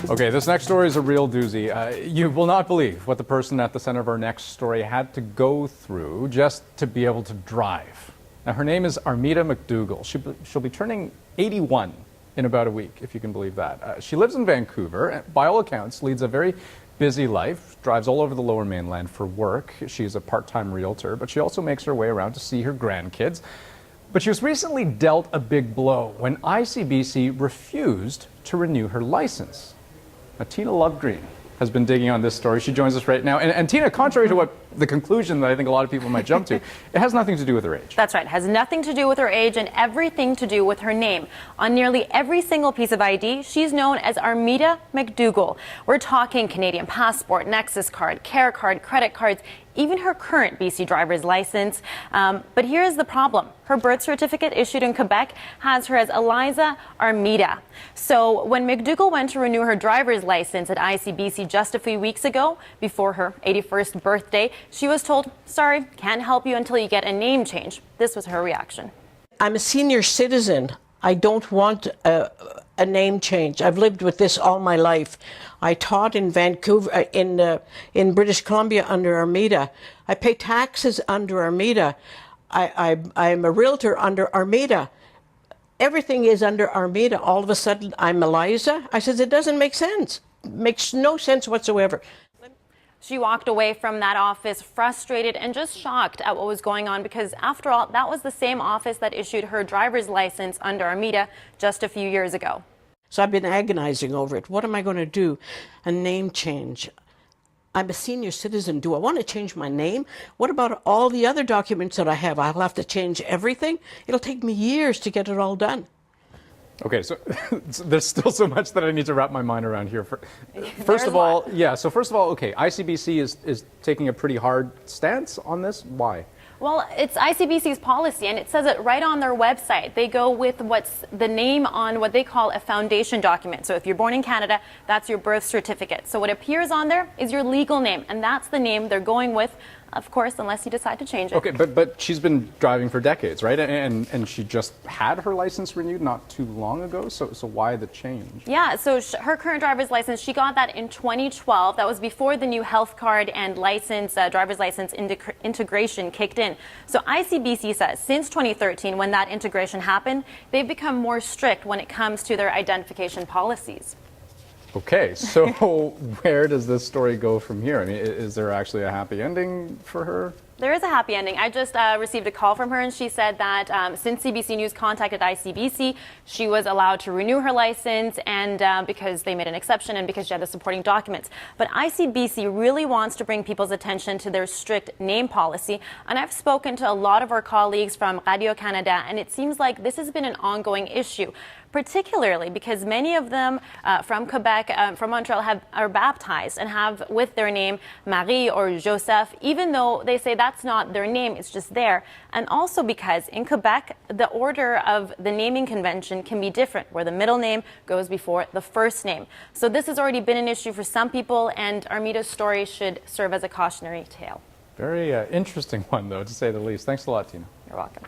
Okay, this next story is a real doozy. You will not believe what the person at the center of our next story had to go through just to be able to drive. Now, her name is Armida McDougall. She'll be turning 81 in about a week, if you can believe that. She lives in Vancouver, and by all accounts, leads a very busy life, drives all over the Lower Mainland for work. She's a part-time realtor, but she also makes her way around to see her grandkids. But she was recently dealt a big blow when ICBC refused to renew her license. Now, Tina Lovgreen has been digging on this story. She joins us right now. And Tina, contrary to what the conclusion that I think a lot of people might jump to, it has nothing to do with her age. That's right. It has nothing to do with her age and everything to do with her name. On nearly every single piece of ID, she's known as Armida McDougall. We're talking Canadian passport, Nexus card, care card, credit cards, even her current BC driver's license. But here's the problem. Her birth certificate issued in Quebec has her as Eliza Armida. So when McDougall went to renew her driver's license at ICBC just a few weeks ago, before her 81st birthday, she was told, sorry, can't help you until you get a name change. This was her reaction. I'm a senior citizen. I don't want a name change. I've lived with this all my life. I taught in Vancouver, in British Columbia under Armida. I pay taxes under Armida. I'm a realtor under Armida. Everything is under Armida. All of a sudden, I'm Eliza. I said, it doesn't make sense. It makes no sense whatsoever. She walked away from that office frustrated and just shocked at what was going on because, after all, that was the same office that issued her driver's license under Armida just a few years ago. So I've been agonizing over it. What am I going to do? A name change. I'm a senior citizen. Do I want to change my name? What about all the other documents that I have? I'll have to change everything? It'll take me years to get it all done. Okay, so there's still so much that I need to wrap my mind around here. First of all, okay, ICBC is taking a pretty hard stance on this. Why? Well, it's ICBC's policy, and it says it right on their website. They go with what's the name on what they call a foundation document. So if you're born in Canada, that's your birth certificate. So what appears on there is your legal name, and that's the name they're going with, of course, unless you decide to change it. Okay, but she's been driving for decades, right? And she just had her license renewed not too long ago, so why the change? Yeah, so her current driver's license, she got that in 2012. That was before the new health card and license, driver's license integration kicked in. So ICBC says since 2013, when that integration happened, they've become more strict when it comes to their identification policies. Okay, so where does this story go from here? I mean, is there actually a happy ending for her? There is a happy ending. I just received a call from her, and she said that since CBC News contacted ICBC, she was allowed to renew her license, and because they made an exception and because she had the supporting documents. But ICBC really wants to bring people's attention to their strict name policy, and I've spoken to a lot of our colleagues from Radio-Canada, and it seems like this has been an ongoing issue, particularly because many of them from Quebec, from Montreal, are baptized and have with their name Marie or Joseph, even though they say that's not their name, it's just there. And also because in Quebec, the order of the naming convention can be different, where the middle name goes before the first name. So this has already been an issue for some people, and Armida's story should serve as a cautionary tale. Very interesting one, though, to say the least. Thanks a lot, Tina. You're welcome.